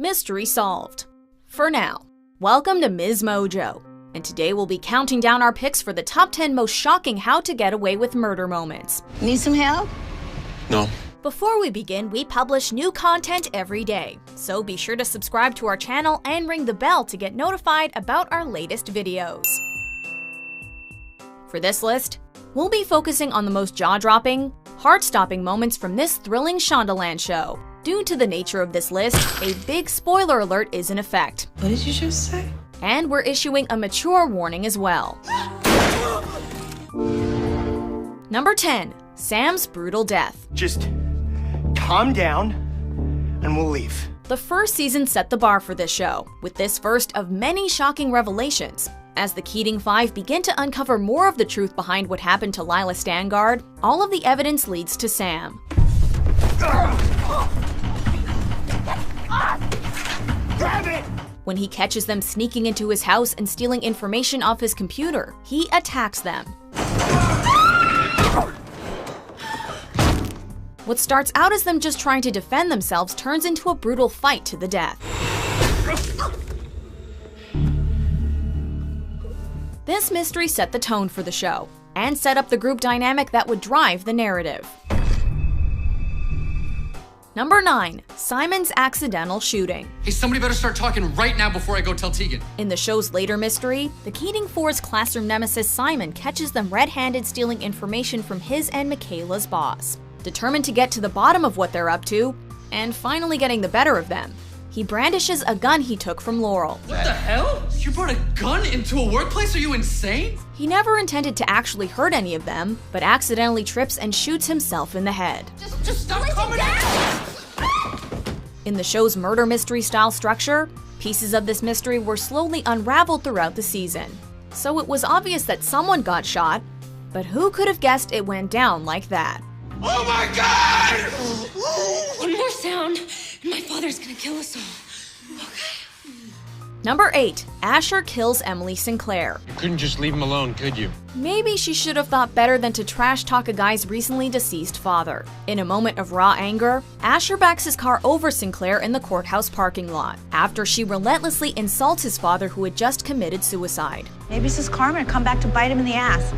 Mystery solved. For now, welcome to Ms. Mojo, and today we'll be counting down our picks for the top 10 most shocking how to get away with murder moments. Need some help? No. Before we begin, we publish new content every day, so be sure to subscribe to our channel and ring the bell to get notified about our latest videos. For this list, we'll be focusing on the most jaw-dropping, heart-stopping moments from this thrilling Shondaland show. Due to the nature of this list, a big spoiler alert is in effect. What did you just say? And we're issuing a mature warning as well. Number 10. Sam's brutal death. Just calm down and we'll leave. The first season set the bar for this show, with this first of many shocking revelations. As the Keating Five begin to uncover more of the truth behind what happened to Lila Stangard, all of the evidence leads to Sam. Grab it! When he catches them sneaking into his house and stealing information off his computer, he attacks them. What starts out as them just trying to defend themselves turns into a brutal fight to the death. This mystery set the tone for the show, and set up the group dynamic that would drive the narrative. Number 9. Simon's accidental shooting. Hey, somebody better start talking right now before I go tell Tegan. In the show's later mystery, the Keating Four's classroom nemesis Simon catches them red-handed stealing information from his and Michaela's boss. Determined to get to the bottom of what they're up to, and finally getting the better of them, he brandishes a gun he took from Laurel. What the hell? You brought a gun into a workplace? Are you insane? He never intended to actually hurt any of them, but accidentally trips and shoots himself in the head. Just stop coming at me! In the show's murder mystery style structure, pieces of this mystery were slowly unraveled throughout the season. So it was obvious that someone got shot, but who could have guessed it went down like that? Oh my god! One more sound, and my father's gonna kill us all. Okay. Number 8. Asher kills Emily Sinclair. You couldn't just leave him alone, could you? Maybe she should have thought better than to trash talk a guy's recently deceased father. In a moment of raw anger, Asher backs his car over Sinclair in the courthouse parking lot, after she relentlessly insults his father who had just committed suicide. Maybe it's his karma to come back to bite him in the ass.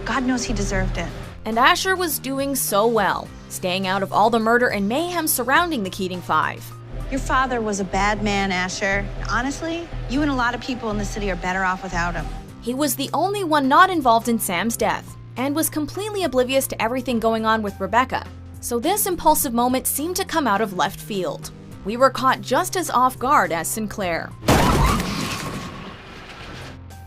God knows he deserved it. And Asher was doing so well, staying out of all the murder and mayhem surrounding the Keating Five. Your father was a bad man, Asher. Honestly, you and a lot of people in the city are better off without him. He was the only one not involved in Sam's death, and was completely oblivious to everything going on with Rebecca. So this impulsive moment seemed to come out of left field. We were caught just as off guard as Sinclair.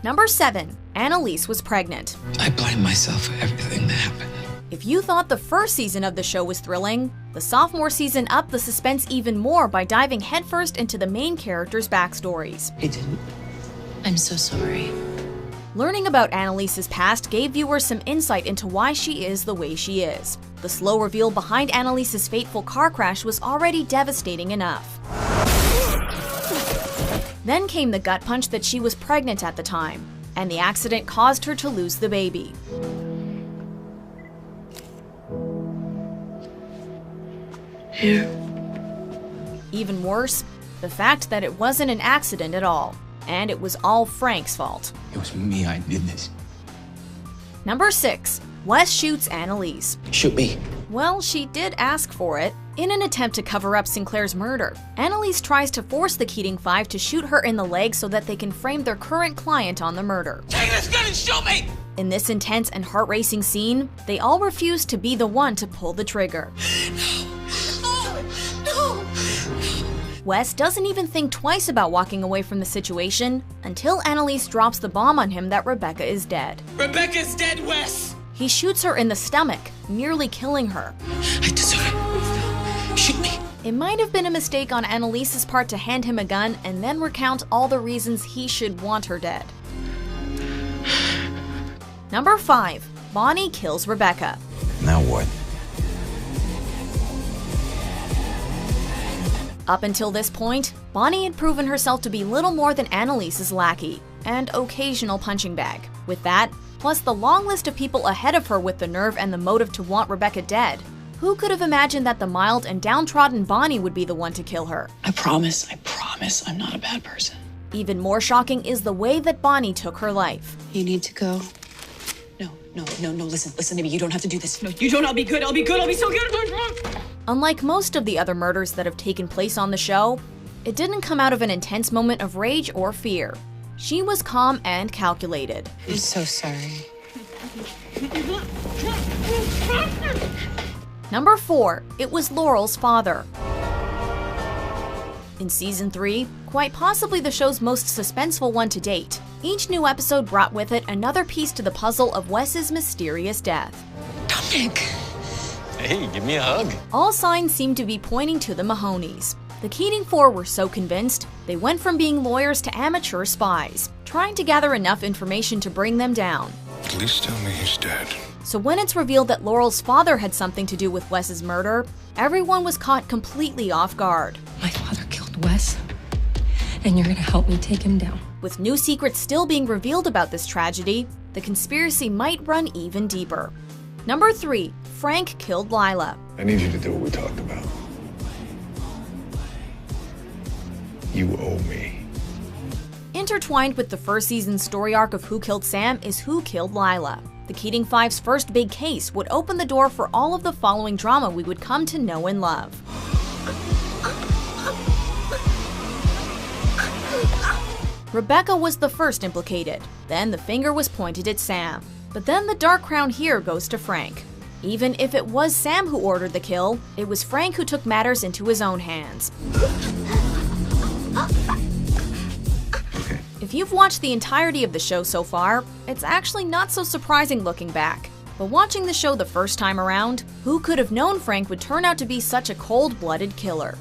Number 7. Annalise was pregnant. I blame myself for everything that happened. If you thought the first season of the show was thrilling, the sophomore season upped the suspense even more by diving headfirst into the main characters' backstories. He didn't. I'm so sorry. Learning about Annalise's past gave viewers some insight into why she is the way she is. The slow reveal behind Annalise's fateful car crash was already devastating enough. Then came the gut punch that she was pregnant at the time, and the accident caused her to lose the baby. Here. Even worse, the fact that it wasn't an accident at all, and it was all Frank's fault. It was me, I did this. Number 6. Wes shoots Annalise. Shoot me. Well, she did ask for it. In an attempt to cover up Sinclair's murder, Annalise tries to force the Keating Five to shoot her in the leg so that they can frame their current client on the murder. Take this gun and shoot me! In this intense and heart-racing scene, they all refuse to be the one to pull the trigger. No! Wes doesn't even think twice about walking away from the situation until Annalise drops the bomb on him that Rebecca is dead. Rebecca's dead, Wes! He shoots her in the stomach, nearly killing her. I deserve it. Shoot me. It might have been a mistake on Annalise's part to hand him a gun and then recount all the reasons he should want her dead. Number 5. Bonnie kills Rebecca. Now what? Up until this point, Bonnie had proven herself to be little more than Annalise's lackey and occasional punching bag. With that, plus the long list of people ahead of her with the nerve and the motive to want Rebecca dead, Who could have imagined that the mild and downtrodden Bonnie would be the one to kill her? I promise, I'm not a bad person. Even more shocking is the way that Bonnie took her life. You need to go. No, listen to me. You don't have to do this. No, you don't. I'll be good. I'll be so good. Unlike most of the other murders that have taken place on the show, it didn't come out of an intense moment of rage or fear. She was calm and calculated. I'm so sorry. Number 4, it was Laurel's father. In Season 3, quite possibly the show's most suspenseful one to date, each new episode brought with it another piece to the puzzle of Wes's mysterious death. Dominic! Hey, give me a hug. All signs seemed to be pointing to the Mahonies. The Keating Four were so convinced, they went from being lawyers to amateur spies, trying to gather enough information to bring them down. At least tell me he's dead. So when it's revealed that Laurel's father had something to do with Wes's murder, everyone was caught completely off guard. My father killed Wes, and you're gonna help me take him down. With new secrets still being revealed about this tragedy, the conspiracy might run even deeper. Number 3, Frank killed Lila. I need you to do what we talked about. You owe me. Intertwined with the first season's story arc of Who Killed Sam is Who Killed Lila. The Keating Five's first big case would open the door for all of the following drama we would come to know and love. Rebecca was the first implicated, then the finger was pointed at Sam. But then the dark crown here goes to Frank. Even if it was Sam who ordered the kill, it was Frank who took matters into his own hands. If you've watched the entirety of the show so far, it's actually not so surprising looking back. But watching the show the first time around, who could have known Frank would turn out to be such a cold-blooded killer?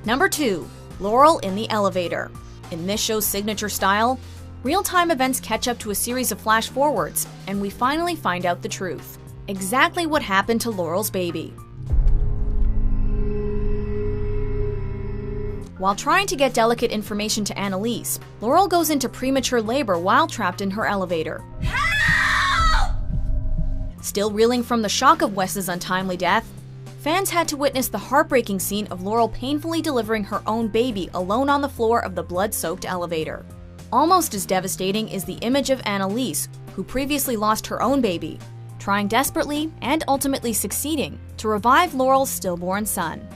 Number 2, Laurel in the elevator. In this show's signature style, real-time events catch up to a series of flash-forwards, and we finally find out the truth. Exactly what happened to Laurel's baby. While trying to get delicate information to Annalise, Laurel goes into premature labor while trapped in her elevator. Help! Still reeling from the shock of Wes's untimely death, fans had to witness the heartbreaking scene of Laurel painfully delivering her own baby alone on the floor of the blood-soaked elevator. Almost as devastating is the image of Annalise, who previously lost her own baby, trying desperately and ultimately succeeding to revive Laurel's stillborn son.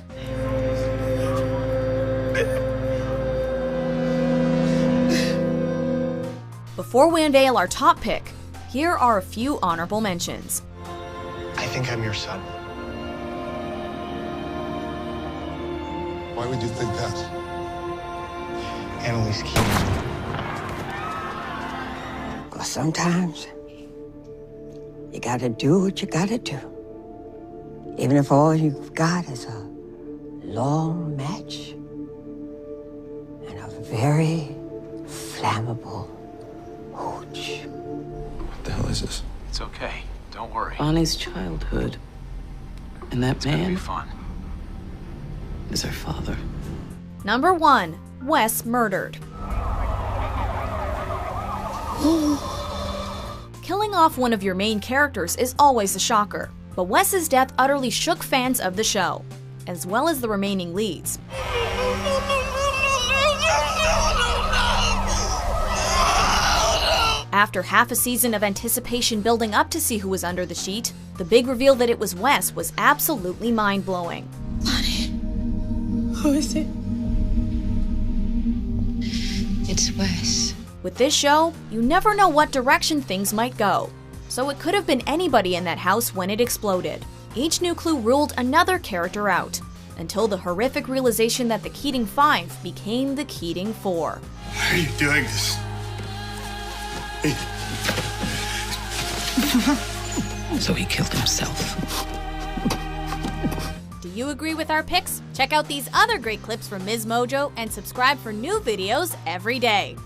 Before we unveil our top pick, here are a few honorable mentions. I think I'm your son. Why would you think that? Annalise Keating. Because sometimes you gotta do what you gotta do. Even if all you've got is a long match and a very flammable hooch. What the hell is this? It's okay. Don't worry. Bonnie's childhood. And that It's gonna be man fun. is her father. Number 1, Wes murdered. Killing off one of your main characters is always a shocker, but Wes's death utterly shook fans of the show, as well as the remaining leads. After half a season of anticipation building up to see who was under the sheet, the big reveal that it was Wes was absolutely mind-blowing. Who is it? It's Wes. With this show, you never know what direction things might go, so it could have been anybody in that house when it exploded. Each new clue ruled another character out, until the horrific realization that the Keating Five became the Keating Four. Why are you doing this? So he killed himself. Do you agree with our picks? Check out these other great clips from Ms. Mojo and subscribe for new videos every day.